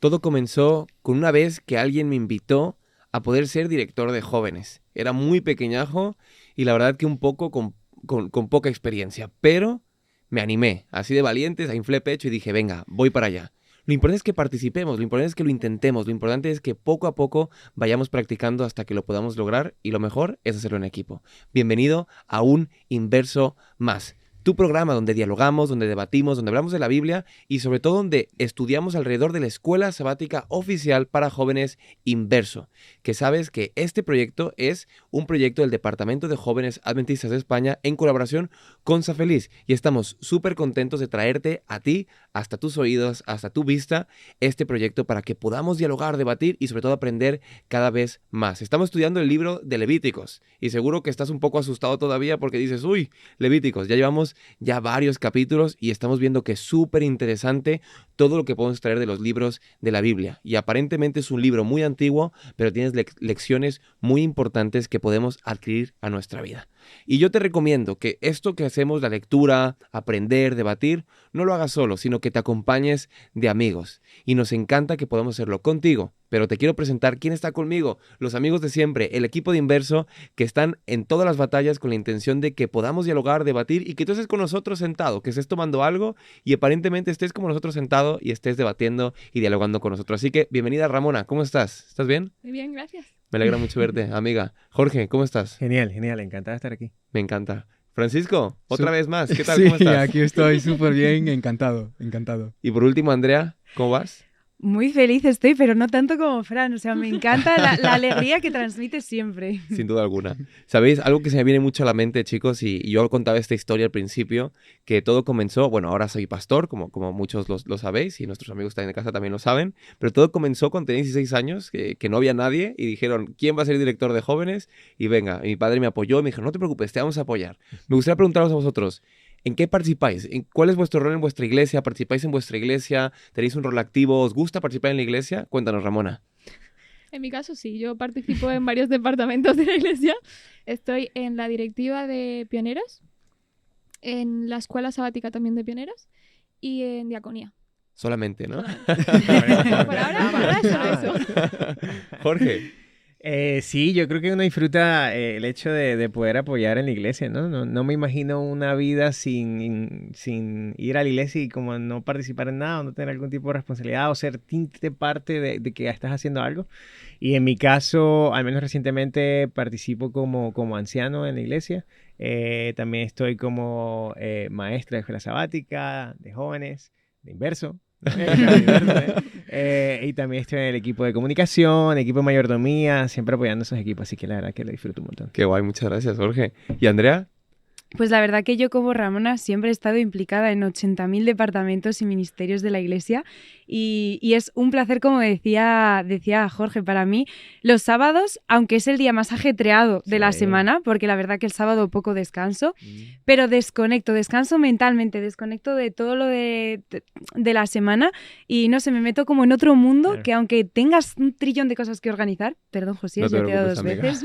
Todo comenzó con una vez que alguien me invitó a poder ser director de jóvenes. Era muy pequeñajo y la verdad que un poco con poca experiencia, pero me animé, así de valientes, inflé pecho y dije, venga, voy para allá. Lo importante es que participemos, lo importante es que lo intentemos, lo importante es que poco a poco vayamos practicando hasta que lo podamos lograr y lo mejor es hacerlo en equipo. Bienvenido a Un Inverso Más. Tu programa donde dialogamos, donde debatimos, donde hablamos de la Biblia y sobre todo donde estudiamos alrededor de la Escuela Sabática Oficial para Jóvenes Inverso. Que sabes que este proyecto es un proyecto del Departamento de Jóvenes Adventistas de España en colaboración con Safeliz. Y estamos súper contentos de traerte a ti, hasta tus oídos, hasta tu vista, este proyecto para que podamos dialogar, debatir y sobre todo aprender cada vez más. Estamos estudiando el libro de Levíticos y seguro que estás un poco asustado todavía porque dices, uy, Levíticos, ya llevamos varios capítulos y estamos viendo que es súper interesante todo lo que podemos traer de los libros de la Biblia. Y aparentemente es un libro muy antiguo, pero tienes lecciones muy importantes que podemos adquirir a nuestra vida. Y yo te recomiendo que esto que hacemos, la lectura, aprender, debatir, no lo hagas solo, sino que te acompañes de amigos. Y nos encanta que podamos hacerlo contigo. Pero te quiero presentar quién está conmigo, los amigos de siempre, el equipo de Inverso, que están en todas las batallas con la intención de que podamos dialogar, debatir y que tú estés con nosotros sentado, que estés tomando algo y aparentemente estés como nosotros sentado y estés debatiendo y dialogando con nosotros. Así que bienvenida Ramona, ¿cómo estás? ¿Estás bien? Muy bien, gracias. Me alegra mucho verte, amiga. Jorge, ¿cómo estás? Genial, encantado de estar aquí. Me encanta. Francisco, otra vez más, ¿qué tal? Sí, ¿Cómo estás? aquí estoy súper bien, encantado. Y por último, Andrea, ¿cómo vas? Muy feliz estoy, pero no tanto como Fran. O sea, me encanta la alegría que transmite siempre. Sin duda alguna. ¿Sabéis? Algo que se me viene mucho a la mente, chicos, y yo contaba esta historia al principio, que todo comenzó, bueno, ahora soy pastor, como muchos lo sabéis, y nuestros amigos también de casa también lo saben, pero todo comenzó cuando tenía 16 años, que no había nadie, y dijeron, ¿quién va a ser director de jóvenes? Y venga, y mi padre me apoyó, y me dijo, no te preocupes, te vamos a apoyar. Me gustaría preguntaros a vosotros, ¿en qué participáis? ¿Cuál es vuestro rol en vuestra iglesia? ¿Participáis en vuestra iglesia? ¿Tenéis un rol activo? ¿Os gusta participar en la iglesia? Cuéntanos, Ramona. En mi caso sí, yo participo en varios departamentos de la iglesia. Estoy en la directiva de pioneros, en la escuela sabática también de pioneros y en diaconía. Solamente, ¿no? Por ahora es solo eso. Jorge. Sí, yo creo que uno disfruta el hecho de poder apoyar en la iglesia, ¿no? No me imagino una vida sin ir a la iglesia y como no participar en nada, o no tener algún tipo de responsabilidad o ser parte de que estás haciendo algo. Y en mi caso, al menos recientemente, participo como anciano en la iglesia. También estoy como maestra de escuela sabática, de jóvenes, de Inverso. Y también estoy en el equipo de comunicación, equipo de mayordomía, siempre apoyando esos equipos, así que la verdad que lo disfruto un montón. Qué guay, muchas gracias, Jorge. ¿Y Andrea? Pues la verdad que yo como Ramona siempre he estado implicada en 80.000 departamentos y ministerios de la Iglesia y es un placer, como decía Jorge, para mí los sábados, aunque es el día más ajetreado de la semana, porque la verdad que el sábado poco descanso, pero descanso mentalmente, desconecto de todo lo de la semana y no sé, me meto como en otro mundo, claro, que aunque tengas un trillón de cosas que organizar, perdón José, no ya te he dado 2 veces,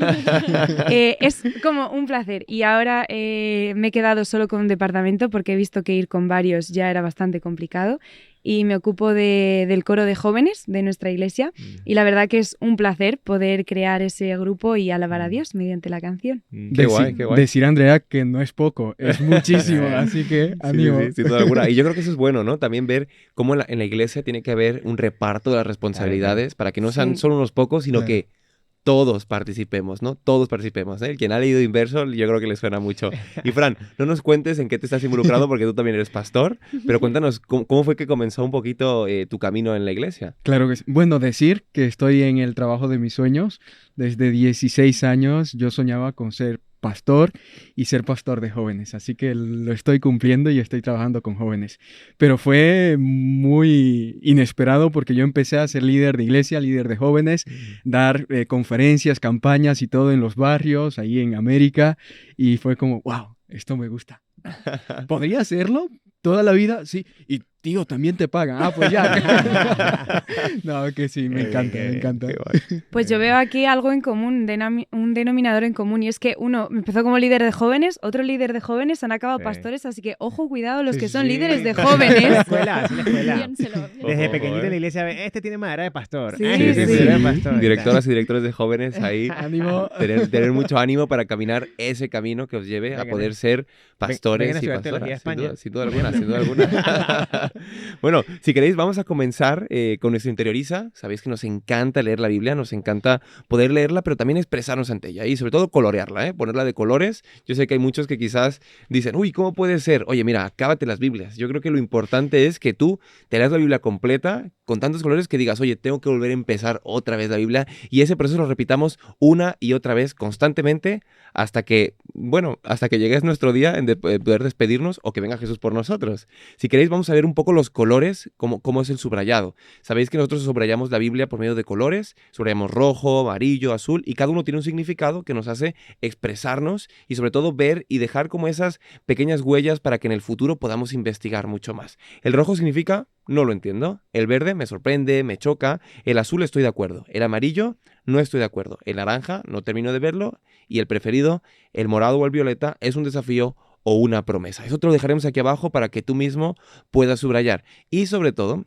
es como un placer y ahora me he quedado solo con un departamento porque he visto que ir con varios ya era bastante complicado y me ocupo del coro de jóvenes de nuestra iglesia y la verdad que es un placer poder crear ese grupo y alabar a Dios mediante la canción. Qué guay. Decir, Andrea, que no es poco, es muchísimo, así que ánimo. Sí, sin duda alguna. Y yo creo que eso es bueno, ¿no? También ver cómo en la iglesia tiene que haber un reparto de las responsabilidades para que no sean solo unos pocos, sino que todos participemos, ¿no? Todos participemos, ¿eh? Quien ha leído Inverso, yo creo que le suena mucho. Y Fran, no nos cuentes en qué te estás involucrado porque tú también eres pastor, pero cuéntanos cómo fue que comenzó un poquito tu camino en la iglesia. Claro que sí. Bueno, decir que estoy en el trabajo de mis sueños. Desde 16 años yo soñaba con ser pastor y ser pastor de jóvenes, así que lo estoy cumpliendo y estoy trabajando con jóvenes. Pero fue muy inesperado porque yo empecé a ser líder de iglesia, líder de jóvenes, dar conferencias, campañas y todo en los barrios, ahí en América, y fue como, wow, esto me gusta. ¿Podría hacerlo toda la vida? Sí, y tío, también te pagan. Ah, pues ya. No, que sí, me encanta, me encanta. Qué guay. Pues yo veo aquí algo en común, un denominador en común, y es que uno empezó como líder de jóvenes, otro líder de jóvenes, han acabado Sí. pastores, así que ojo, cuidado los Sí, que son sí. líderes de Así jóvenes. la escuela, así la escuela. Piénselo. Desde Ojo, pequeñito eh. en la iglesia, este tiene madera de pastor. Sí, Este sí. tiene madera de pastor. Directoras y directores de jóvenes ahí. Ánimo. Tener mucho ánimo para caminar ese camino que os lleve a Vengan poder a- ser pastores vengan a y estudiar teología a pastoras. Sin duda, España. sin duda alguna. Bueno, si queréis, vamos a comenzar con nuestro Interioriza. Sabéis que nos encanta leer la Biblia, nos encanta poder leerla, pero también expresarnos ante ella y sobre todo colorearla, ¿eh? Ponerla de colores. Yo sé que hay muchos que quizás dicen, uy, ¿cómo puede ser? Oye, mira, acábate las Biblias. Yo creo que lo importante es que tú te leas la Biblia completa con tantos colores que digas, oye, tengo que volver a empezar otra vez la Biblia, y ese proceso lo repitamos una y otra vez constantemente hasta que, bueno, hasta que llegue nuestro día en poder despedirnos o que venga Jesús por nosotros. Si queréis, vamos a ver un poco los colores, cómo es el subrayado. Sabéis que nosotros subrayamos la Biblia por medio de colores, subrayamos rojo, amarillo, azul, y cada uno tiene un significado que nos hace expresarnos y sobre todo ver y dejar como esas pequeñas huellas para que en el futuro podamos investigar mucho más. El rojo significa, no lo entiendo. El verde me sorprende, me choca. El azul estoy de acuerdo. El amarillo no estoy de acuerdo. El naranja no termino de verlo. Y el preferido, el morado o el violeta, es un desafío o una promesa. Eso te lo dejaremos aquí abajo para que tú mismo puedas subrayar. Y sobre todo,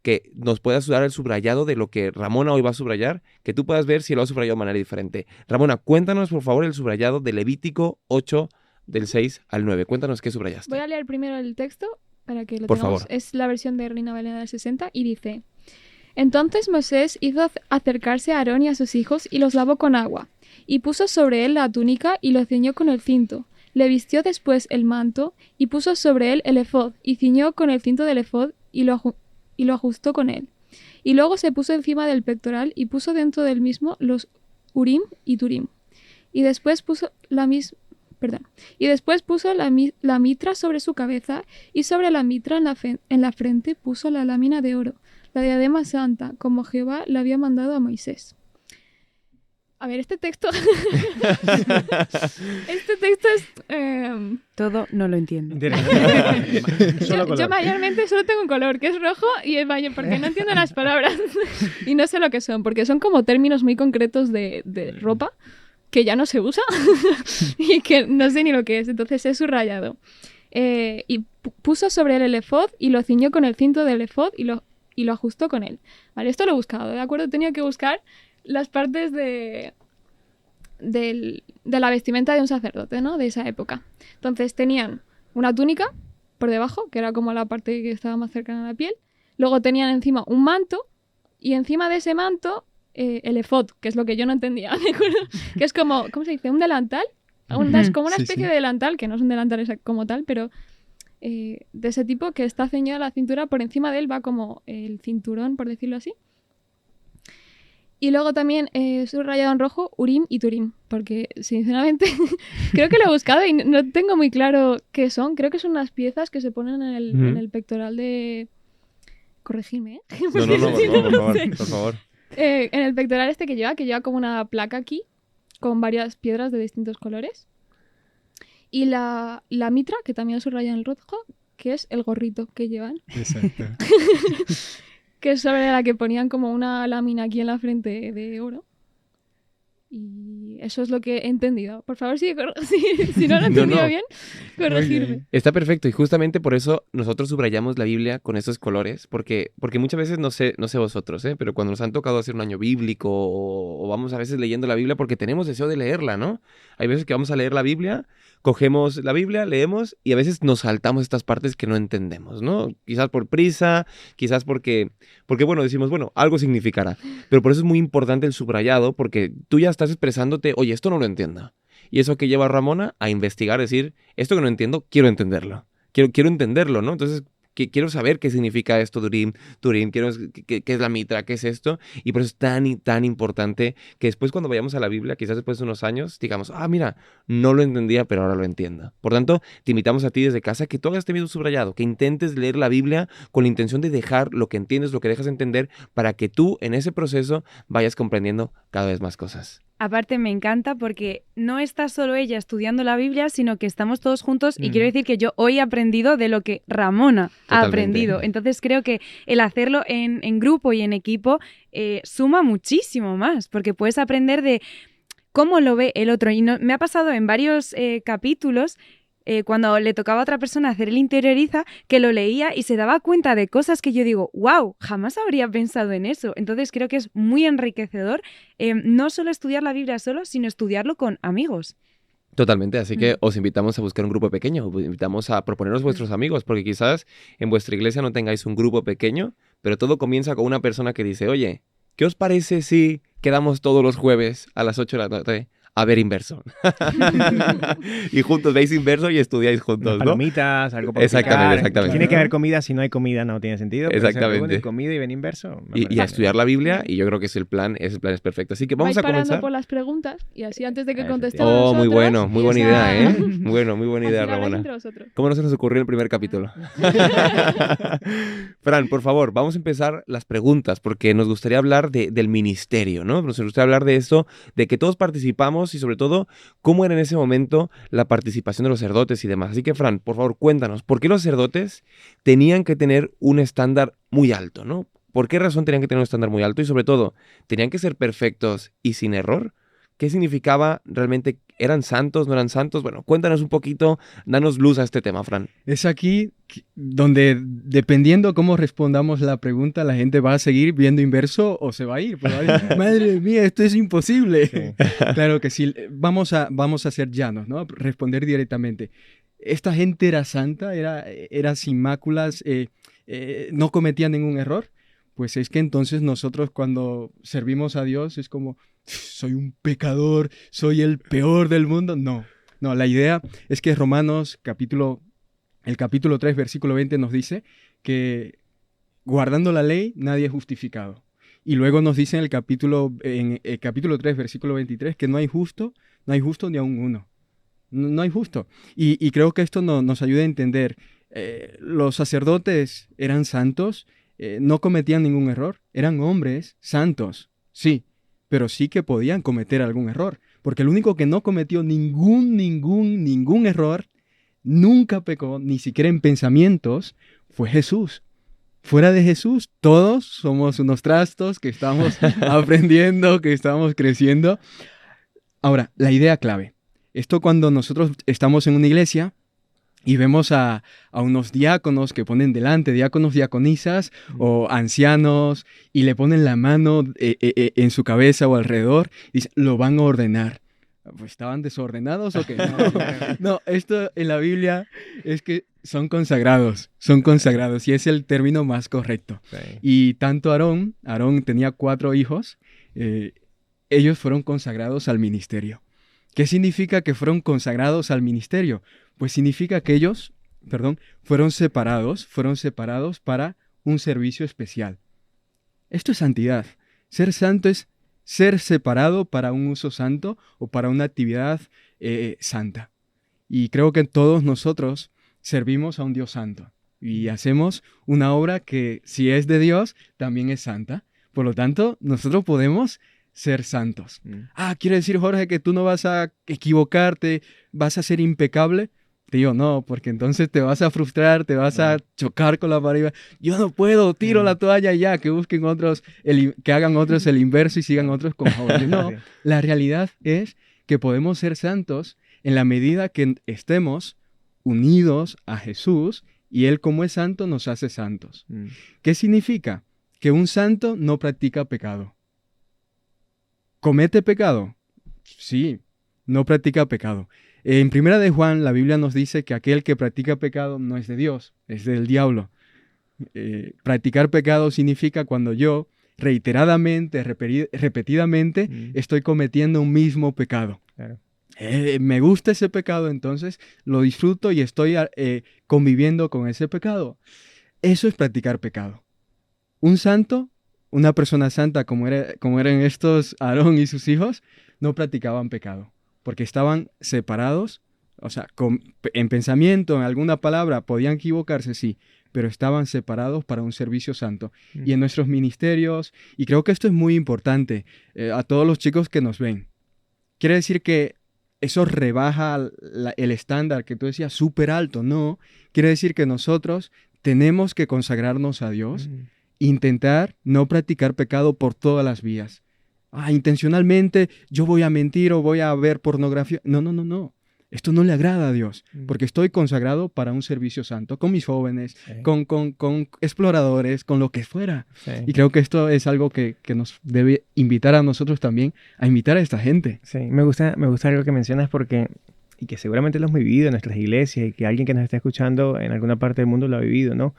que nos puedas dar el subrayado de lo que Ramona hoy va a subrayar, que tú puedas ver si lo ha subrayado de manera diferente. Ramona, cuéntanos por favor el subrayado de Levítico 8, del 6 al 9. Cuéntanos qué subrayaste. Voy a leer primero el texto para que lo Por tengamos. favor. Es la versión de Reina Valera del 60 y dice: Entonces Moisés hizo acercarse a Aarón y a sus hijos y los lavó con agua, y puso sobre él la túnica y lo ciñó con el cinto. Le vistió después el manto y puso sobre él el efod y ciñó con el cinto del efod y lo ajustó con él. Y luego se puso encima del pectoral y puso dentro del mismo los Urim y Turim. Y después puso la mitra sobre su cabeza, y sobre la mitra en la frente puso la lámina de oro, la diadema santa, como Jehová le había mandado a Moisés. A ver, este texto es... Todo no lo entiendo. Solo Yo color. mayormente solo tengo un color, que es rojo, y es mayor porque no entiendo las palabras y no sé lo que son, porque son como términos muy concretos de ropa que ya no se usa y que no sé ni lo que es, entonces he subrayado. Y puso sobre él el efod y lo ciñó con el cinto del efod y lo ajustó con él. Vale, esto lo he buscado, ¿de acuerdo? Tenía que buscar las partes de la vestimenta de un sacerdote, ¿no? De esa época. Entonces tenían una túnica por debajo, que era como la parte que estaba más cercana a la piel. Luego tenían encima un manto, y encima de ese manto el efod, que es lo que yo no entendía, ¿de acuerdo? Que es como, ¿cómo se dice? ¿Un delantal? Es como una Sí, especie sí. de delantal, que no es un delantal como tal, pero de ese tipo que está ceñido a la cintura. Por encima de él va como el cinturón, por decirlo así. Y luego también he subrayado en rojo Urim y Turim, porque sinceramente creo que lo he buscado y no tengo muy claro qué son. Creo que son unas piezas que se ponen en el pectoral de... Corregidme, ¿eh? No, Sí, por no favor, sé. por favor. En el pectoral este que lleva como una placa aquí, con varias piedras de distintos colores. Y la mitra, que también he subrayado en rojo, que es el gorrito que llevan, Exacto. que es sobre la que ponían como una lámina aquí en la frente de oro. Y eso es lo que he entendido. Por favor, si no lo he entendido No. bien, corregirme. Muy bien. Está perfecto, y justamente por eso nosotros subrayamos la Biblia con esos colores, porque muchas veces, no sé vosotros, pero cuando nos han tocado hacer un año bíblico o vamos a veces leyendo la Biblia porque tenemos deseo de leerla, ¿no? Hay veces que vamos a leer la Biblia, cogemos la Biblia, leemos y a veces nos saltamos estas partes que no entendemos, ¿no? Quizás por prisa, quizás porque bueno, decimos, bueno, algo significará, pero por eso es muy importante el subrayado, porque tú ya estás expresándote, oye, esto no lo entiendo. Y eso que lleva a Ramona a investigar, decir, esto que no entiendo, quiero entenderlo. Quiero entenderlo, ¿no? Entonces, quiero saber qué significa esto, Turim, qué es la mitra, qué es esto. Y por eso es tan importante que después cuando vayamos a la Biblia, quizás después de unos años, digamos, mira, no lo entendía, pero ahora lo entiendo. Por tanto, te invitamos a ti desde casa que tú hagas este video subrayado, que intentes leer la Biblia con la intención de dejar lo que entiendes, lo que dejas entender, para que tú en ese proceso vayas comprendiendo cada vez más cosas. aparte me encanta porque no está solo ella estudiando la Biblia, sino que estamos todos juntos y quiero decir que yo hoy he aprendido de lo que Ramona ha aprendido. Entonces creo que el hacerlo en grupo y en equipo suma muchísimo más, porque puedes aprender de cómo lo ve el otro. Y me ha pasado en varios capítulos, cuando le tocaba a otra persona hacer el interioriza, que lo leía y se daba cuenta de cosas que yo digo, wow, jamás habría pensado en eso. Entonces creo que es muy enriquecedor no solo estudiar la Biblia solo, sino estudiarlo con amigos. Totalmente, así que os invitamos a buscar un grupo pequeño, os invitamos a proponeros vuestros amigos, porque quizás en vuestra iglesia no tengáis un grupo pequeño, pero todo comienza con una persona que dice, oye, ¿qué os parece si quedamos todos los jueves a las 8 de la tarde a ver Inverso? Y juntos veis Inverso y estudiáis juntos, ¿no? Palomitas, algo para Exactamente. Tiene que haber comida, si no hay comida no tiene sentido. Exactamente. Comida y ven Inverso. Y a estudiar la Biblia, y yo creo que ese plan es perfecto. Así que vamos a comenzar. Parando por las preguntas y así antes de que contestemos Oh, nosotros, muy bueno, muy buena idea, ¿eh? Muy buena idea, así Ramona. entre vosotros. ¿Cómo no se nos ocurrió el primer capítulo? Fran, por favor, vamos a empezar las preguntas, porque nos gustaría hablar del ministerio, ¿no? Nos gustaría hablar de esto, de que todos participamos y sobre todo, cómo era en ese momento la participación de los sacerdotes y demás. Así que, Fran, por favor, cuéntanos, ¿por qué los sacerdotes tenían que tener un estándar muy alto, ¿no? ¿Por qué razón tenían que tener un estándar muy alto? Y sobre todo, ¿tenían que ser perfectos y sin error? ¿Qué significaba realmente? ¿Eran santos? ¿No eran santos? Bueno, cuéntanos un poquito, danos luz a este tema, Fran. Es aquí donde, dependiendo cómo respondamos la pregunta, la gente va a seguir viendo Inverso o se va a ir. Pues va a decir, madre mía, esto es imposible. Sí. Claro que sí, vamos a ser llanos, ¿no? Responder directamente. Esta gente era santa, era sin máculas, no cometía ningún error. Pues es que entonces nosotros cuando servimos a Dios es como, soy un pecador, soy el peor del mundo. No, la idea es que Romanos el capítulo 3, versículo 20 nos dice que guardando la ley nadie es justificado. Y luego nos dice en el capítulo 3, versículo 23, que no hay justo ni aun uno. No hay justo. Y creo que esto nos ayuda a entender. Los sacerdotes eran santos, no cometían ningún error, eran hombres santos, sí, pero sí que podían cometer algún error, porque el único que no cometió ningún error, nunca pecó, ni siquiera en pensamientos, fue Jesús. Fuera de Jesús, todos somos unos trastos que estamos aprendiendo, que estamos creciendo. Ahora, la idea clave. Esto cuando nosotros estamos en una iglesia y vemos a unos diáconos que ponen delante, diáconos, diaconisas o ancianos, y le ponen la mano en su cabeza o alrededor, y dicen, lo van a ordenar. Pues, ¿estaban desordenados o qué? No, esto en la Biblia es que son consagrados, y es el término más correcto. Sí. Y tanto Aarón tenía 4 hijos, ellos fueron consagrados al ministerio. ¿Qué significa que fueron consagrados al ministerio? Pues significa que ellos, fueron separados para un servicio especial. Esto es santidad. Ser santo es ser separado para un uso santo o para una actividad santa. Y creo que todos nosotros servimos a un Dios santo y hacemos una obra que, si es de Dios, también es santa. Por lo tanto, nosotros podemos ser santos. ¿Quiere decir, Jorge, que tú no vas a equivocarte, vas a ser impecable? Te digo, no, porque entonces te vas a frustrar, te vas a chocar con la pared. Yo no puedo, tiro la toalla ya, que busquen otros, que hagan otros el inverso y sigan otros con Jorge. No, la realidad es que podemos ser santos en la medida que estemos unidos a Jesús y Él, como es santo, nos hace santos. ¿Qué significa? Que un santo no practica pecado. ¿Comete pecado? Sí, no practica pecado. En Primera de Juan, la Biblia nos dice que aquel que practica pecado no es de Dios, es del diablo. Practicar pecado significa cuando yo reiteradamente, repetidamente, estoy cometiendo un mismo pecado. Claro. Me gusta ese pecado, entonces lo disfruto y estoy conviviendo con ese pecado. Eso es practicar pecado. Un santo, una persona santa como eran estos Aarón y sus hijos, no practicaban pecado, porque estaban separados, o sea, en pensamiento, en alguna palabra, podían equivocarse, sí, pero estaban separados para un servicio santo. Y en nuestros ministerios, y creo que esto es muy importante a todos los chicos que nos ven, quiere decir que eso rebaja el estándar que tú decías, súper alto. No, quiere decir que nosotros tenemos que consagrarnos a Dios, intentar no practicar pecado por todas las vías. Intencionalmente yo voy a mentir o voy a ver pornografía. No. Esto no le agrada a Dios, porque estoy consagrado para un servicio santo, con mis jóvenes, con exploradores, con lo que fuera. Sí. Y creo que esto es algo que nos debe invitar a nosotros también, a invitar a esta gente. Sí, me gusta algo que mencionas porque, y que seguramente lo hemos vivido en nuestras iglesias, y que alguien que nos está escuchando en alguna parte del mundo lo ha vivido, ¿no?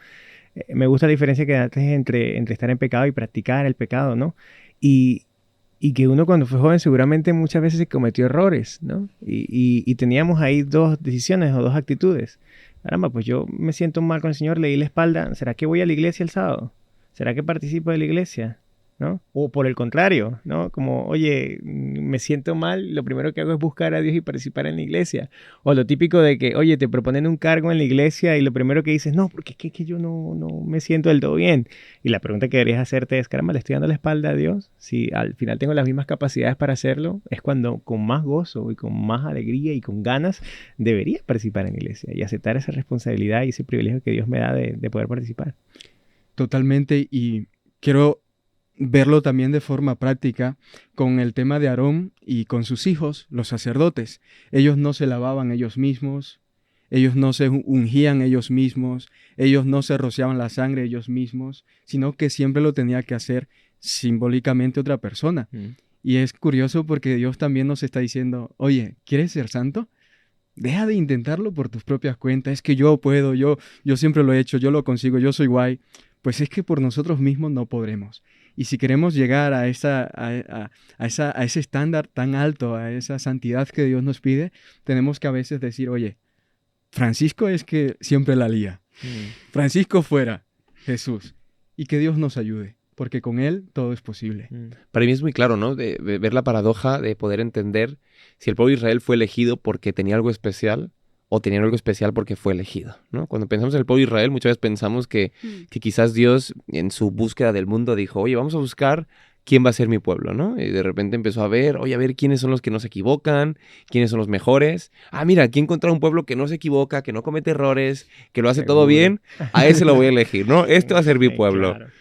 Me gusta la diferencia que haces entre estar en pecado y practicar el pecado, ¿no? Y que uno cuando fue joven seguramente muchas veces se cometió errores, ¿no? Y teníamos ahí dos decisiones o dos actitudes. Caramba, pues yo me siento mal con el Señor, le di la espalda. ¿Será que voy a la iglesia el sábado? ¿Será que participo de la iglesia? ¿No? O por el contrario, ¿no? Como, oye, me siento mal, lo primero que hago es buscar a Dios y participar en la iglesia. O lo típico de que, oye, te proponen un cargo en la iglesia y lo primero que dices, no, porque es que yo no me siento del todo bien. Y la pregunta que deberías hacerte es, caramba, ¿le estoy dando la espalda a Dios? Si al final tengo las mismas capacidades para hacerlo, es cuando con más gozo y con más alegría y con ganas debería participar en la iglesia y aceptar esa responsabilidad y ese privilegio que Dios me da de poder participar. Totalmente, y quiero verlo también de forma práctica con el tema de Aarón y con sus hijos, los sacerdotes. Ellos no se lavaban ellos mismos, ellos no se ungían ellos mismos, ellos no se rociaban la sangre ellos mismos, sino que siempre lo tenía que hacer simbólicamente otra persona. Y es curioso porque Dios también nos está diciendo, oye, ¿quieres ser santo? Deja de intentarlo por tus propias cuentas. Es que yo puedo, yo siempre lo he hecho, yo lo consigo, yo soy guay. Pues es que por nosotros mismos no podremos. Y si queremos llegar a ese estándar tan alto, a esa santidad que Dios nos pide, tenemos que a veces decir, oye, Francisco es que siempre la lía. Francisco fuera, Jesús. Y que Dios nos ayude, porque con Él todo es posible. Para mí es muy claro, ¿no? De ver la paradoja de poder entender si el pueblo de Israel fue elegido porque tenía algo especial o tenían algo especial porque fue elegido, ¿no? Cuando pensamos en el pueblo de Israel, muchas veces pensamos que quizás Dios, en su búsqueda del mundo, dijo, oye, vamos a buscar quién va a ser mi pueblo, ¿no? Y de repente empezó a ver, oye, a ver quiénes son los que no se equivocan, quiénes son los mejores. Mira, aquí he encontrado un pueblo que no se equivoca, que no comete errores, que lo hace todo bien, a ese lo voy a elegir, ¿no? Este va a ser mi pueblo. Claro.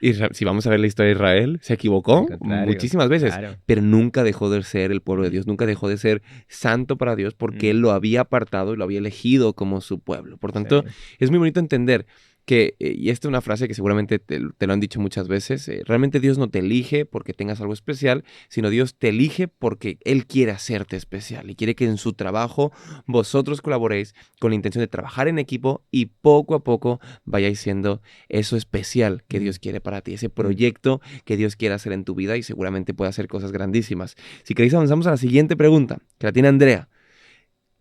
Y si vamos a ver la historia de Israel, se equivocó muchísimas veces, pero nunca dejó de ser el pueblo de Dios, nunca dejó de ser santo para Dios porque Él lo había apartado y lo había elegido como su pueblo. Por tanto, es muy bonito entender que, y esta es una frase que seguramente te lo han dicho muchas veces, realmente Dios no te elige porque tengas algo especial, sino Dios te elige porque Él quiere hacerte especial y quiere que en su trabajo vosotros colaboréis con la intención de trabajar en equipo y poco a poco vayáis siendo eso especial que Dios quiere para ti, ese proyecto que Dios quiere hacer en tu vida y seguramente puede hacer cosas grandísimas. Si queréis avanzamos a la siguiente pregunta, que la tiene Andrea.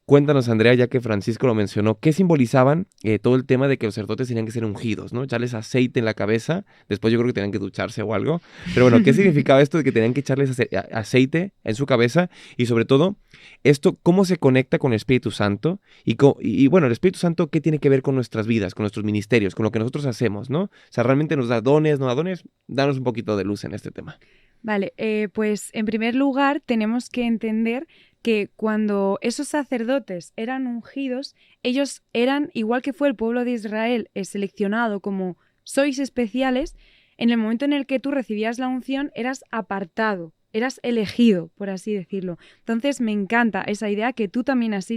Cuéntanos, Andrea, ya que Francisco lo mencionó, ¿qué simbolizaban todo el tema de que los sacerdotes tenían que ser ungidos, ¿no? Echarles aceite en la cabeza, después yo creo que tenían que ducharse o algo, pero bueno, ¿qué significaba esto de que tenían que echarles aceite en su cabeza? Y sobre todo, esto, ¿cómo se conecta con el Espíritu Santo? Y bueno, el Espíritu Santo, ¿qué tiene que ver con nuestras vidas, con nuestros ministerios, con lo que nosotros hacemos, ¿no? O sea, ¿realmente nos da dones, no da dones? Danos un poquito de luz en este tema. Vale, pues en primer lugar tenemos que entender que cuando esos sacerdotes eran ungidos, ellos eran, igual que fue el pueblo de Israel, seleccionado como sois especiales, en el momento en el que tú recibías la unción eras apartado, eras elegido, por así decirlo. Entonces me encanta esa idea que tú también has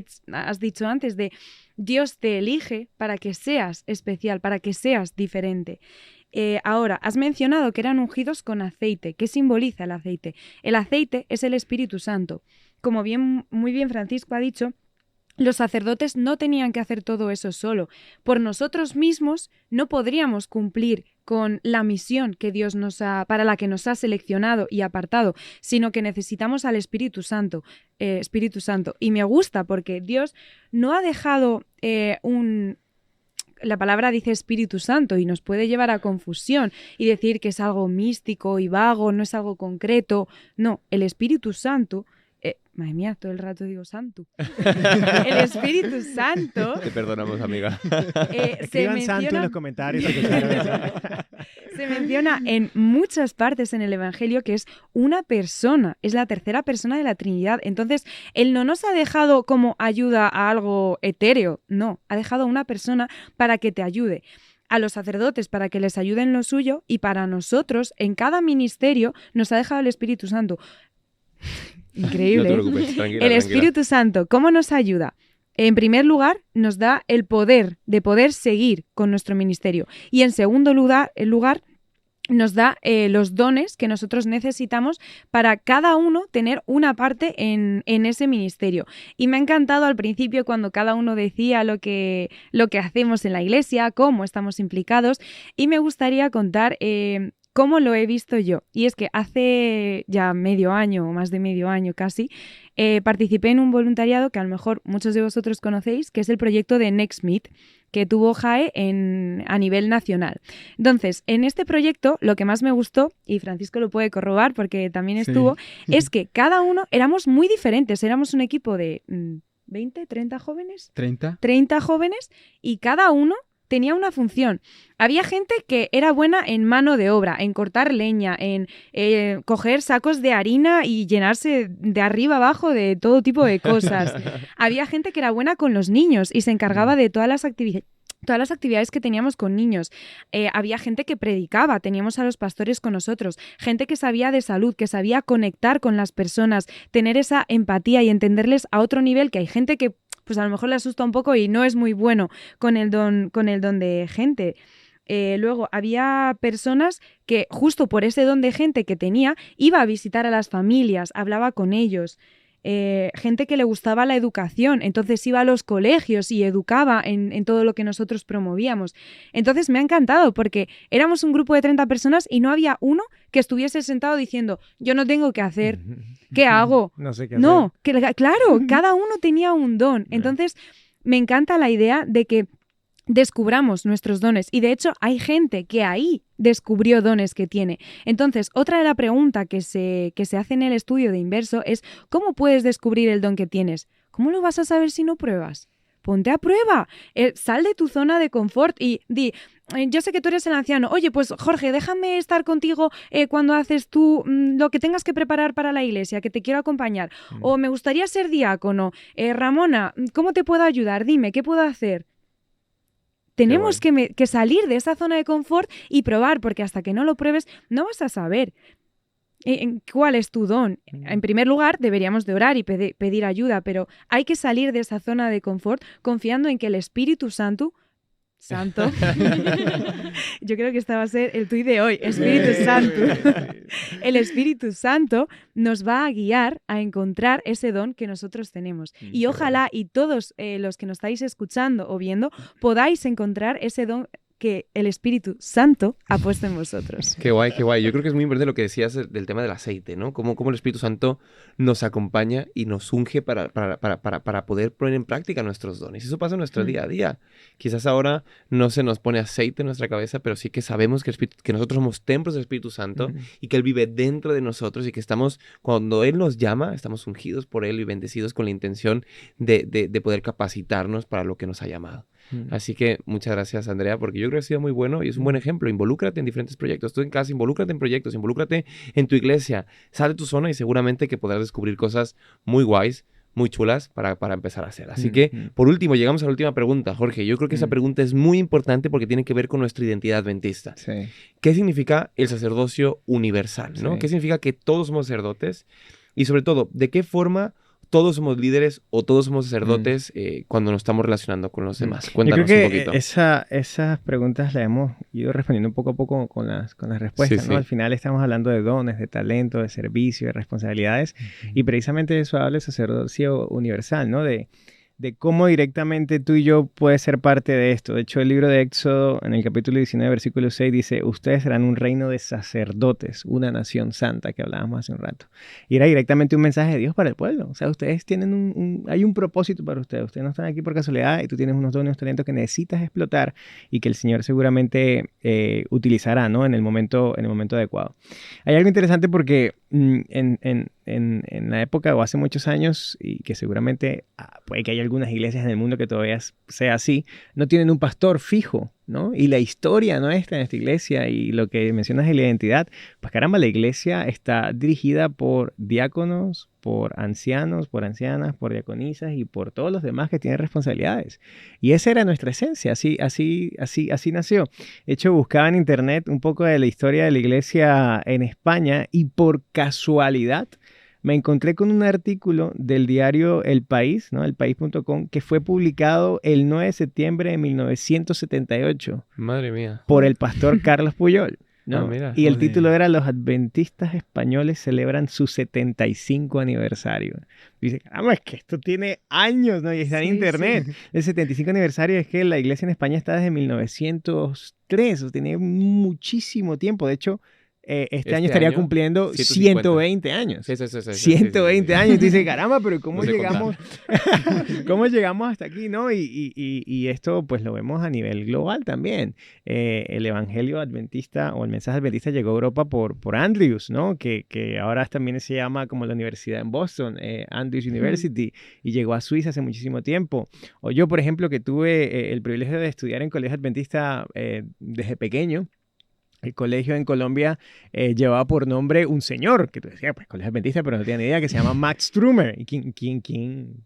dicho antes de Dios te elige para que seas especial, para que seas diferente. Ahora, has mencionado que eran ungidos con aceite. ¿Qué simboliza el aceite? El aceite es el Espíritu Santo. Como muy bien Francisco ha dicho, los sacerdotes no tenían que hacer todo eso solo. Por nosotros mismos no podríamos cumplir con la misión que Dios para la que nos ha seleccionado y apartado, sino que necesitamos al Espíritu Santo. Y me gusta porque Dios no ha dejado la palabra dice Espíritu Santo y nos puede llevar a confusión y decir que es algo místico y vago, no es algo concreto. No, el Espíritu Santo, madre mía, todo el rato digo santo. El Espíritu Santo... Te perdonamos, amiga. Escriban santo en los comentarios. Se menciona en muchas partes en el Evangelio que es una persona, es la tercera persona de la Trinidad. Entonces, Él no nos ha dejado como ayuda a algo etéreo, no, ha dejado a una persona para que te ayude. A los sacerdotes para que les ayude en lo suyo y para nosotros, en cada ministerio, nos ha dejado el Espíritu Santo. Increíble. No te preocupes, tranquila, El Espíritu Santo, ¿cómo nos ayuda? En primer lugar, nos da el poder de poder seguir con nuestro ministerio. Y en segundo lugar nos da los dones que nosotros necesitamos para cada uno tener una parte en ese ministerio. Y me ha encantado al principio cuando cada uno decía lo que hacemos en la iglesia, cómo estamos implicados, y me gustaría contar cómo lo he visto yo. Y es que hace ya medio año, o más de medio año casi, participé en un voluntariado que a lo mejor muchos de vosotros conocéis, que es el proyecto de Next Meet, que tuvo JAE a nivel nacional. Entonces, en este proyecto, lo que más me gustó, y Francisco lo puede corroborar porque también estuvo, es que cada uno éramos muy diferentes. Éramos un equipo de 20, 30 jóvenes. 30 jóvenes y cada uno tenía una función. Había gente que era buena en mano de obra, en cortar leña, en coger sacos de harina y llenarse de arriba abajo de todo tipo de cosas. Había gente que era buena con los niños y se encargaba de todas las actividades que teníamos con niños. Había gente que predicaba, teníamos a los pastores con nosotros, gente que sabía de salud, que sabía conectar con las personas, tener esa empatía y entenderles a otro nivel, que hay gente que pues a lo mejor le asusta un poco y no es muy bueno con el don de gente. Luego había personas que justo por ese don de gente que tenía iba a visitar a las familias, hablaba con ellos. Gente que le gustaba la educación, entonces iba a los colegios y educaba en todo lo que nosotros promovíamos. Entonces me ha encantado porque éramos un grupo de 30 personas y no había uno que estuviese sentado diciendo yo no tengo que hacer, ¿qué hago? No sé qué hacer. No, claro, cada uno tenía un don. Entonces me encanta la idea de que descubramos nuestros dones y de hecho hay gente que ahí descubrió dones que tiene. Entonces, otra de las preguntas que se hace en el estudio de Inverso es ¿cómo puedes descubrir el don que tienes? ¿Cómo lo vas a saber si no pruebas? Ponte a prueba, sal de tu zona de confort y di, yo sé que tú eres el anciano, oye, pues Jorge, déjame estar contigo cuando haces tú lo que tengas que preparar para la iglesia, que te quiero acompañar. O me gustaría ser diácono. Ramona, ¿cómo te puedo ayudar? Dime, ¿qué puedo hacer? Tenemos que salir de esa zona de confort y probar, porque hasta que no lo pruebes no vas a saber cuál es tu don. En primer lugar, deberíamos de orar y pedir ayuda, pero hay que salir de esa zona de confort confiando en que el Espíritu Santo, yo creo que este va a ser el tuit de hoy, Espíritu Santo. El Espíritu Santo nos va a guiar a encontrar ese don que nosotros tenemos. Y ojalá y todos los que nos estáis escuchando o viendo podáis encontrar ese don que el Espíritu Santo ha puesto en vosotros. Qué guay, qué guay. Yo creo que es muy importante lo que decías del tema del aceite, ¿no? Cómo el Espíritu Santo nos acompaña y nos unge para poder poner en práctica nuestros dones. Eso pasa en nuestro día a día. Quizás ahora no se nos pone aceite en nuestra cabeza, pero sí que sabemos que nosotros somos templos del Espíritu Santo y que Él vive dentro de nosotros y que cuando Él nos llama, estamos ungidos por Él y bendecidos con la intención de poder capacitarnos para lo que nos ha llamado. Así que muchas gracias, Andrea, porque yo creo que ha sido muy bueno y es un buen ejemplo. Involúcrate en diferentes proyectos. Tú en casa, involúcrate en proyectos, involúcrate en tu iglesia. Sal de tu zona y seguramente que podrás descubrir cosas muy guays, muy chulas para empezar a hacer. Así que, por último, llegamos a la última pregunta, Jorge. Yo creo que esa pregunta es muy importante porque tiene que ver con nuestra identidad adventista. Sí. ¿Qué significa el sacerdocio universal, ¿no? Sí. ¿Qué significa que todos somos sacerdotes? Y sobre todo, ¿de qué forma todos somos líderes o todos somos sacerdotes cuando nos estamos relacionando con los demás? Cuéntanos Yo creo un que poquito. esas preguntas las hemos ido respondiendo poco a poco con las respuestas, Sí, ¿no? sí. Al final estamos hablando de dones, de talento, de servicio, de responsabilidades, y precisamente eso habla el sacerdocio universal, ¿no? De cómo directamente tú y yo puedes ser parte de esto. De hecho, el libro de Éxodo, en el capítulo 19, versículo 6, dice, ustedes serán un reino de sacerdotes, una nación santa, que hablábamos hace un rato. Y era directamente un mensaje de Dios para el pueblo. O sea, ustedes tienen hay un propósito para ustedes. Ustedes no están aquí por casualidad y tú tienes unos dones, unos talentos que necesitas explotar y que el Señor seguramente utilizará, ¿no? En el momento adecuado. Hay algo interesante porque en la época o hace muchos años, y que seguramente puede que haya algunas iglesias en el mundo que todavía sea así, no tienen un pastor fijo, ¿no? Y la historia nuestra en esta iglesia y lo que mencionas de la identidad, pues caramba, la iglesia está dirigida por diáconos, por ancianos, por ancianas, por diaconisas y por todos los demás que tienen responsabilidades. Y esa era nuestra esencia, así nació. De hecho, buscaba en internet un poco de la historia de la iglesia en España y por casualidad me encontré con un artículo del diario El País, ¿no? elpaís.com, que fue publicado el 9 de septiembre de 1978 Madre mía. por el pastor Carlos Puyol, ¿no? Ah, mira. Y el Ole. título era Los adventistas españoles celebran su 75 aniversario. Y dice, caramba, es que esto tiene años, ¿no? Y está en Sí, internet. sí. El 75 aniversario es que la iglesia en España está desde 1903, o sea, tiene muchísimo tiempo. De hecho, este año estaría año, cumpliendo 150. 120 años. Sí. 120 años. Y tú dices, caramba, pero ¿cómo No sé llegamos? ¿Cómo llegamos hasta aquí, no? Y esto pues lo vemos a nivel global también. El evangelio adventista o el mensaje adventista llegó a Europa por Andrews, ¿no? Que ahora también se llama como la universidad en Boston, Andrews University, y llegó a Suiza hace muchísimo tiempo. O yo, por ejemplo, que tuve el privilegio de estudiar en colegio adventista desde pequeño. El colegio en Colombia llevaba por nombre un señor, que tú decías, pues colegio adventista, pero no tenía ni idea, que se llama Max Strumer. ¿Y quién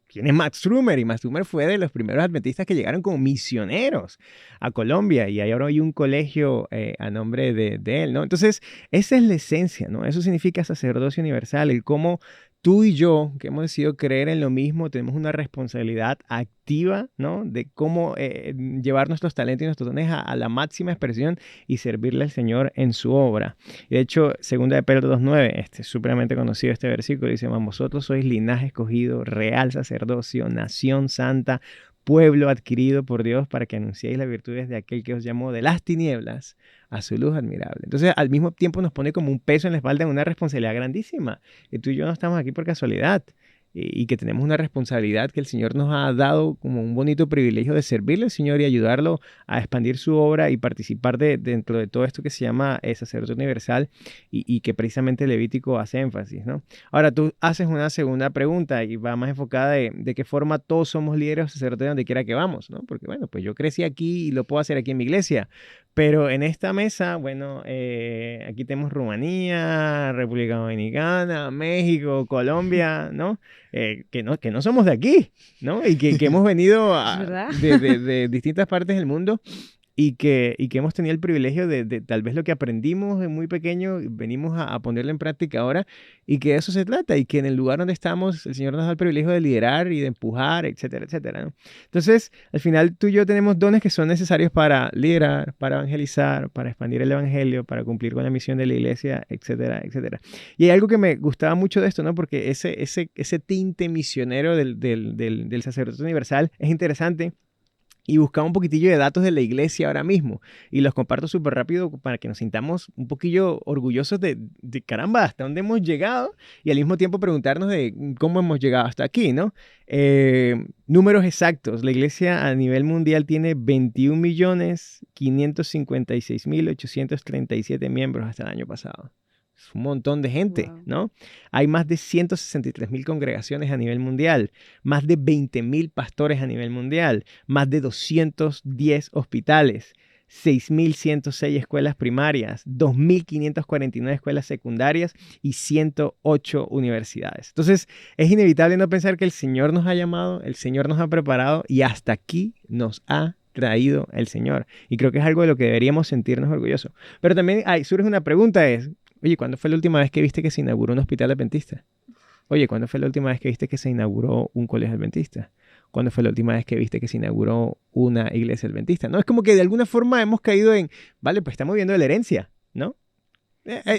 es Max Strumer? Y Max Strumer fue de los primeros adventistas que llegaron como misioneros a Colombia, y ahí ahora hay un colegio a nombre de él, ¿no? Entonces, esa es la esencia, ¿no? Eso significa sacerdocio universal, el cómo tú y yo, que hemos decidido creer en lo mismo, tenemos una responsabilidad activa, ¿no? De cómo llevar nuestros talentos y nuestros dones a la máxima expresión y servirle al Señor en su obra. Y de hecho, 2 de Pedro 2:9, súperamente conocido este versículo, dice, mas vosotros sois linaje escogido, real sacerdocio, nación santa, pueblo adquirido por Dios para que anunciéis las virtudes de aquel que os llamó de las tinieblas a su luz admirable. Entonces, al mismo tiempo nos pone como un peso en la espalda, una responsabilidad grandísima. Que tú y yo no estamos aquí por casualidad. Y que tenemos una responsabilidad que el Señor nos ha dado como un bonito privilegio de servirle al Señor y ayudarlo a expandir su obra y participar dentro de todo esto que se llama sacerdocio universal y que precisamente Levítico hace énfasis, ¿no? Ahora, tú haces una segunda pregunta y va más enfocada de qué forma todos somos líderes o sacerdotes donde quiera que vamos, ¿no? Porque, bueno, pues yo crecí aquí y lo puedo hacer aquí en mi iglesia, pero en esta mesa, bueno, aquí tenemos Rumanía, República Dominicana, México, Colombia, ¿no? Que no somos de aquí, ¿no? Y que hemos venido Es verdad. de distintas partes del mundo y que hemos tenido el privilegio de tal vez lo que aprendimos de muy pequeño, venimos a ponerlo en práctica ahora, y que de eso se trata, y que en el lugar donde estamos el Señor nos da el privilegio de liderar y de empujar, etcétera, etcétera, ¿no? Entonces, al final tú y yo tenemos dones que son necesarios para liderar, para evangelizar, para expandir el evangelio, para cumplir con la misión de la iglesia, etcétera, etcétera. Y hay algo que me gustaba mucho de esto, ¿no? Porque ese tinte misionero del sacerdote universal es interesante. Y buscaba un poquitillo de datos de la iglesia ahora mismo. Y los comparto súper rápido para que nos sintamos un poquillo orgullosos de caramba, hasta dónde hemos llegado. Y al mismo tiempo preguntarnos de cómo hemos llegado hasta aquí, ¿no? Números exactos. La iglesia a nivel mundial tiene 21.556.837 miembros hasta el año pasado. Es un montón de gente, Wow. ¿no? Hay más de 163.000 congregaciones a nivel mundial, más de 20.000 pastores a nivel mundial, más de 210 hospitales, 6.106 escuelas primarias, 2.549 escuelas secundarias y 108 universidades. Entonces, es inevitable no pensar que el Señor nos ha llamado, el Señor nos ha preparado y hasta aquí nos ha traído el Señor. Y creo que es algo de lo que deberíamos sentirnos orgullosos. Pero también surge una pregunta, oye, ¿cuándo fue la última vez que viste que se inauguró un hospital adventista? Oye, ¿cuándo fue la última vez que viste que se inauguró un colegio adventista? ¿Cuándo fue la última vez que viste que se inauguró una iglesia adventista? No, es como que de alguna forma hemos caído en, vale, pues estamos viendo la herencia, ¿no?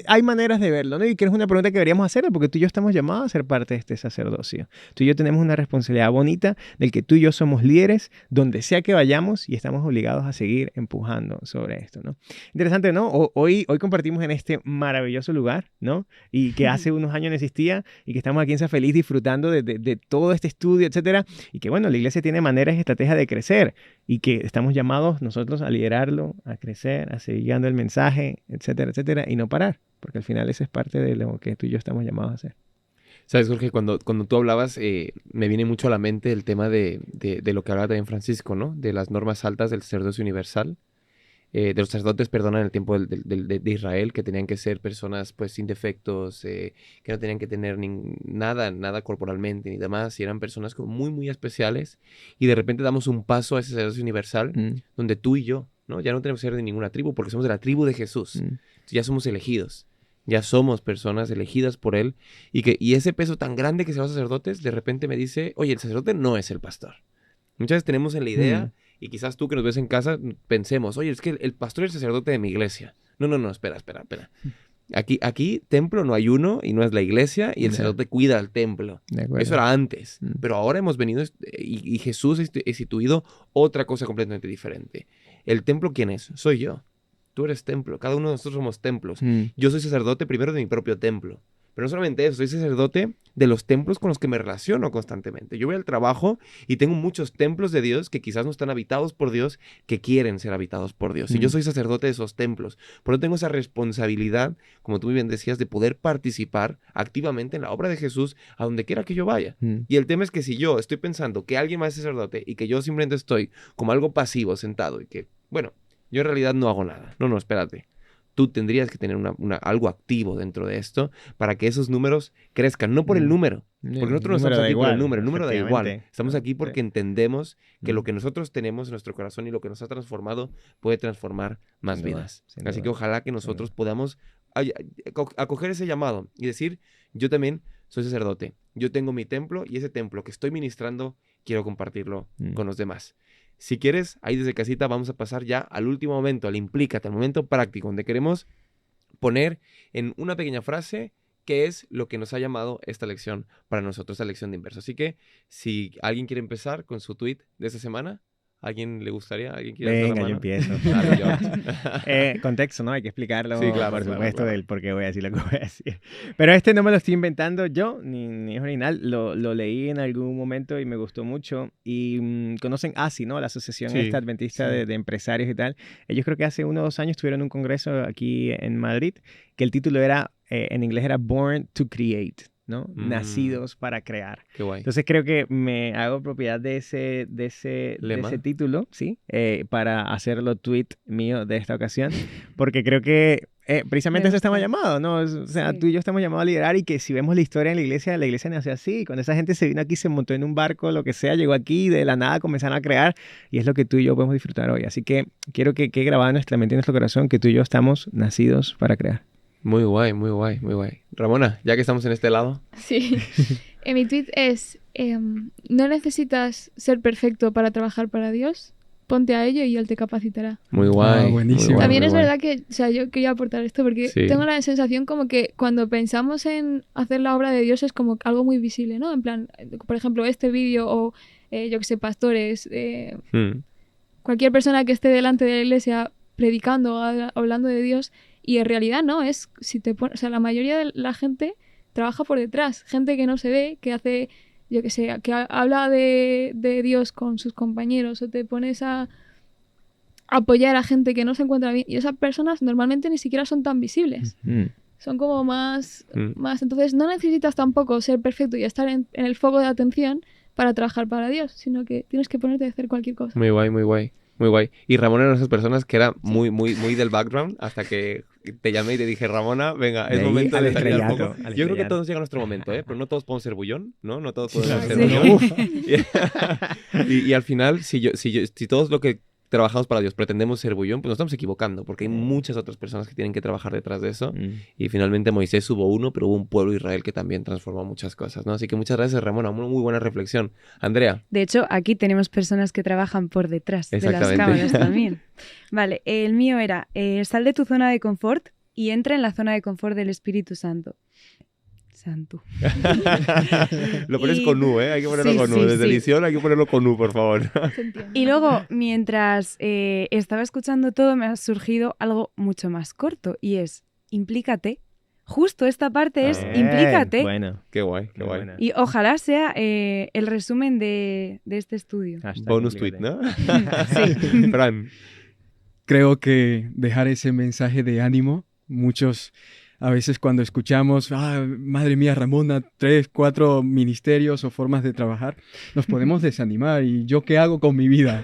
Hay maneras de verlo, ¿no? Y creo que es una pregunta que deberíamos hacer, porque tú y yo estamos llamados a ser parte de este sacerdocio. Tú y yo tenemos una responsabilidad bonita del que tú y yo somos líderes donde sea que vayamos y estamos obligados a seguir empujando sobre esto, ¿no? Interesante, ¿no? Hoy compartimos en este maravilloso lugar, ¿no? Y que hace unos años no existía y que estamos aquí en San Feliz disfrutando de todo este estudio, etcétera. Y que, bueno, la iglesia tiene maneras y estrategias de crecer y que estamos llamados nosotros a liderarlo, a crecer, a seguir dando el mensaje, etcétera, etcétera, y no parar, porque al final esa es parte de lo que tú y yo estamos llamados a hacer. Sabes, Jorge, cuando tú hablabas, me viene mucho a la mente el tema de lo que hablaba también Francisco, ¿no? De las normas altas del sacerdocio universal. De los sacerdotes, perdona, en el tiempo de Israel, que tenían que ser personas pues sin defectos, que no tenían que tener nada corporalmente ni demás, y eran personas como muy, muy especiales, y de repente damos un paso a ese sacerdocio universal, donde tú y yo, ¿no? Ya no tenemos que ser de ninguna tribu, porque somos de la tribu de Jesús. Entonces, ya somos elegidos, ya somos personas elegidas por Él, y ese peso tan grande que se va a los sacerdotes, de repente me dice, oye, el sacerdote no es el pastor. Muchas veces tenemos en la idea, y quizás tú que nos ves en casa, pensemos, oye, es que el pastor es el sacerdote de mi iglesia. No, espera. Aquí templo no hay uno, y no es la iglesia, y el sacerdote cuida al templo. Eso era antes. Pero ahora hemos venido, y Jesús ha instituido otra cosa completamente diferente. ¿El templo quién es? Soy yo. Tú eres templo. Cada uno de nosotros somos templos. Yo soy sacerdote primero de mi propio templo. Pero no solamente eso, soy sacerdote de los templos con los que me relaciono constantemente. Yo voy al trabajo y tengo muchos templos de Dios que quizás no están habitados por Dios, que quieren ser habitados por Dios. Y yo soy sacerdote de esos templos. Por eso tengo esa responsabilidad, como tú muy bien decías, de poder participar activamente en la obra de Jesús a donde quiera que yo vaya. Y el tema es que si yo estoy pensando que alguien más es sacerdote y que yo simplemente estoy como algo pasivo, sentado, y que, bueno, yo en realidad no hago nada. No, espérate. Tú tendrías que tener algo activo dentro de esto para que esos números crezcan. No por el número, porque nosotros no estamos aquí por el número. El número da igual. Estamos aquí porque entendemos que lo que nosotros tenemos en nuestro corazón y lo que nos ha transformado puede transformar más vidas. Así que ojalá que nosotros podamos acoger ese llamado y decir, yo también soy sacerdote. Yo tengo mi templo, y ese templo que estoy ministrando quiero compartirlo con los demás. Si quieres, ahí desde casita vamos a pasar ya al último momento, al implícate, al momento práctico, donde queremos poner en una pequeña frase qué es lo que nos ha llamado esta lección para nosotros, esta lección de Inverso. Así que, si alguien quiere empezar con su tweet de esta semana, ¿alguien le gustaría? ¿Alguien quiere hacer la mano? Yo empiezo. Dale, George. Contexto, ¿no? Hay que explicarlo, sí, claro, por supuesto, claro. del por qué voy a decir lo que voy a decir. Pero no me lo estoy inventando yo, ni es original. Lo leí en algún momento y me gustó mucho. Y conocen ASI, ¿no? La Asociación Adventista de Empresarios y tal. Ellos creo que hace 1 o 2 años tuvieron un congreso aquí en Madrid, que el título era, en inglés era Born to Create, ¿no? Nacidos para crear. Qué guay. Entonces creo que me hago propiedad de ese título, ¿sí? Para hacerlo tweet mío de esta ocasión, porque creo que precisamente eso estamos llamados, ¿no? O sea, tú y yo estamos llamados a liderar, y que si vemos la historia en la iglesia nació así. Cuando esa gente se vino aquí, se montó en un barco, lo que sea, llegó aquí y de la nada comenzaron a crear, y es lo que tú y yo podemos disfrutar hoy. Así que quiero que quede grabado en nuestra mente y en nuestro corazón que tú y yo estamos nacidos para crear. Muy guay. Ramona, ya que estamos en este lado. Sí. Mi tweet es, no necesitas ser perfecto para trabajar para Dios. Ponte a ello y Él te capacitará. Muy guay. Buenísimo. También es verdad que, o sea, yo quería aportar esto porque tengo la sensación como que cuando pensamos en hacer la obra de Dios es como algo muy visible, ¿no? En plan, por ejemplo, este vídeo o, yo que sé, pastores, cualquier persona que esté delante de la iglesia predicando, hablando de Dios, y en realidad no, es, si te pones, o sea, la mayoría de la gente trabaja por detrás, gente que no se ve, que hace, yo que sé, que habla de Dios con sus compañeros, o te pones a apoyar a gente que no se encuentra bien, y esas personas normalmente ni siquiera son tan visibles. Son como más... Entonces no necesitas tampoco ser perfecto y estar en el foco de atención para trabajar para Dios, sino que tienes que ponerte a hacer cualquier cosa. Muy guay. Y Ramona era una de esas personas que era muy del background, hasta que te llamé y te dije, Ramona, venga, es momento de salir un poco. Yo creo que todos llega nuestro momento, pero no todos podemos ser bullón, ¿no? No todos podemos ser bullón. Y al final, si todos lo que trabajamos para Dios pretendemos ser bullón, pues nos estamos equivocando, porque hay muchas otras personas que tienen que trabajar detrás de eso. Y finalmente Moisés hubo uno, pero hubo un pueblo de Israel que también transformó muchas cosas, ¿no? Así que muchas gracias, Ramona, muy buena reflexión. Andrea. De hecho, aquí tenemos personas que trabajan por detrás de las cámaras también. Vale, el mío era, sal de tu zona de confort y entra en la zona de confort del Espíritu Santo. Lo pones con U, ¿eh? Hay que ponerlo con U. Desde edición hay que ponerlo con U, por favor. Y luego, mientras estaba escuchando todo, me ha surgido algo mucho más corto, y es, implícate. Justo esta parte es, implícate. Bueno. Qué guay. Y ojalá sea el resumen de este estudio. Bonus tweet, ¿no? Sí. Fran. Creo que dejar ese mensaje de ánimo Muchos, a veces cuando escuchamos, madre mía, Ramona, 3, 4 ministerios o formas de trabajar, nos podemos desanimar. ¿Y yo qué hago con mi vida?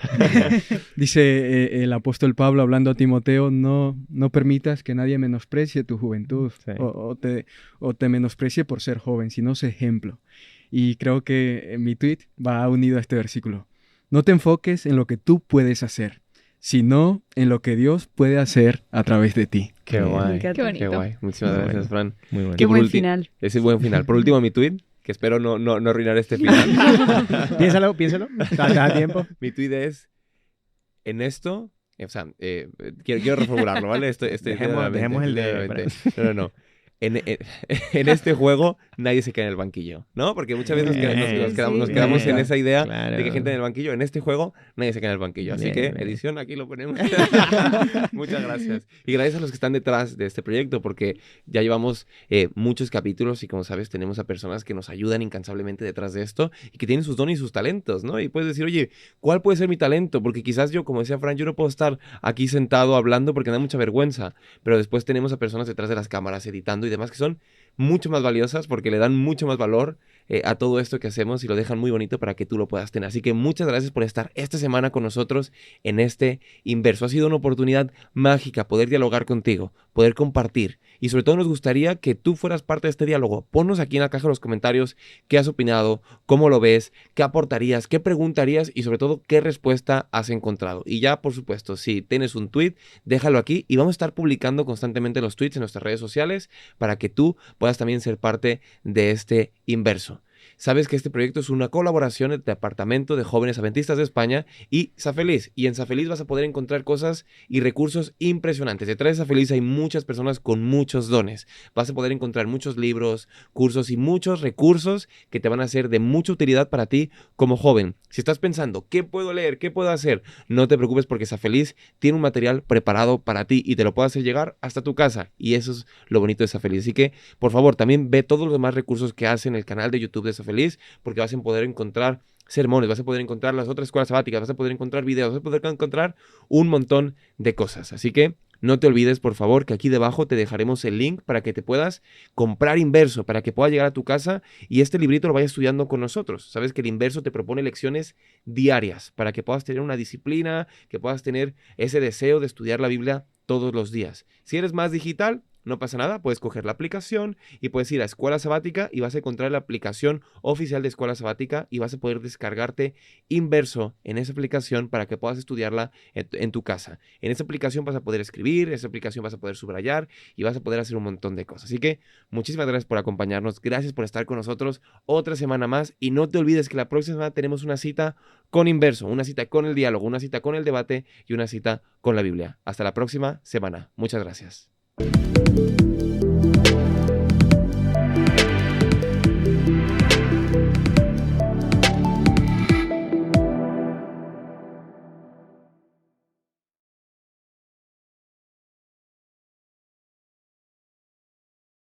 Dice el apóstol Pablo hablando a Timoteo, no permitas que nadie menosprecie tu juventud o te menosprecie por ser joven, sino sé ejemplo. Y creo que mi tweet va unido a este versículo. No te enfoques en lo que tú puedes hacer, sino en lo que Dios puede hacer a través de ti. Qué guay. Qué bonito. Qué guay. Muchísimas Muy gracias, bueno. Fran. Muy bueno. Qué buen final. Ese buen final. Por último, mi tweet, que espero no arruinar este final. Piénsalo. ¿Te da tiempo? Mi tweet es, en esto, o sea, quiero reformularlo, ¿vale? Dejemos el de... No. En este juego nadie se queda en el banquillo, ¿no? Porque muchas veces nos quedamos en esa idea de que hay gente en el banquillo. En este juego nadie se queda en el banquillo. Así que, edición, aquí lo ponemos. Muchas gracias. Y gracias a los que están detrás de este proyecto, porque ya llevamos muchos capítulos y, como sabes, tenemos a personas que nos ayudan incansablemente detrás de esto y que tienen sus dones y sus talentos, ¿no? Y puedes decir, oye, ¿cuál puede ser mi talento? Porque quizás yo, como decía Fran, yo no puedo estar aquí sentado hablando porque me da mucha vergüenza, pero después tenemos a personas detrás de las cámaras editando y demás que son mucho más valiosas porque le dan mucho más valor a todo esto que hacemos y lo dejan muy bonito para que tú lo puedas tener. Así que muchas gracias por estar esta semana con nosotros en este Inverso. Ha sido una oportunidad mágica poder dialogar contigo, poder compartir y sobre todo nos gustaría que tú fueras parte de este diálogo. Ponnos aquí en la caja de los comentarios qué has opinado, cómo lo ves, qué aportarías, qué preguntarías y sobre todo qué respuesta has encontrado. Y ya, por supuesto, si tienes un tweet, déjalo aquí y vamos a estar publicando constantemente los tweets en nuestras redes sociales para que tú puedas también ser parte de este Inverso. Sabes que este proyecto es una colaboración entre el Departamento de Jóvenes Adventistas de España y Safeliz. Y en Safeliz vas a poder encontrar cosas y recursos impresionantes. Detrás de Safeliz hay muchas personas con muchos dones. Vas a poder encontrar muchos libros, cursos y muchos recursos que te van a ser de mucha utilidad para ti como joven. Si estás pensando, ¿qué puedo leer? ¿Qué puedo hacer? No te preocupes porque Safeliz tiene un material preparado para ti y te lo puede hacer llegar hasta tu casa. Y eso es lo bonito de Safeliz. Así que, por favor, también ve todos los demás recursos que hace en el canal de YouTube de Safeliz, porque vas a poder encontrar sermones, vas a poder encontrar las otras escuelas sabáticas, vas a poder encontrar videos, vas a poder encontrar un montón de cosas. Así que no te olvides, por favor, que aquí debajo te dejaremos el link para que te puedas comprar Inverso, para que pueda llegar a tu casa y este librito lo vayas estudiando con nosotros. Sabes que el Inverso te propone lecciones diarias para que puedas tener una disciplina, que puedas tener ese deseo de estudiar la Biblia todos los días. Si eres más digital, no pasa nada, puedes coger la aplicación y puedes ir a Escuela Sabática y vas a encontrar la aplicación oficial de Escuela Sabática y vas a poder descargarte Inverso en esa aplicación para que puedas estudiarla en tu casa. En esa aplicación vas a poder escribir, en esa aplicación vas a poder subrayar y vas a poder hacer un montón de cosas. Así que muchísimas gracias por acompañarnos, gracias por estar con nosotros otra semana más y no te olvides que la próxima semana tenemos una cita con Inverso, una cita con el diálogo, una cita con el debate y una cita con la Biblia. Hasta la próxima semana. Muchas gracias.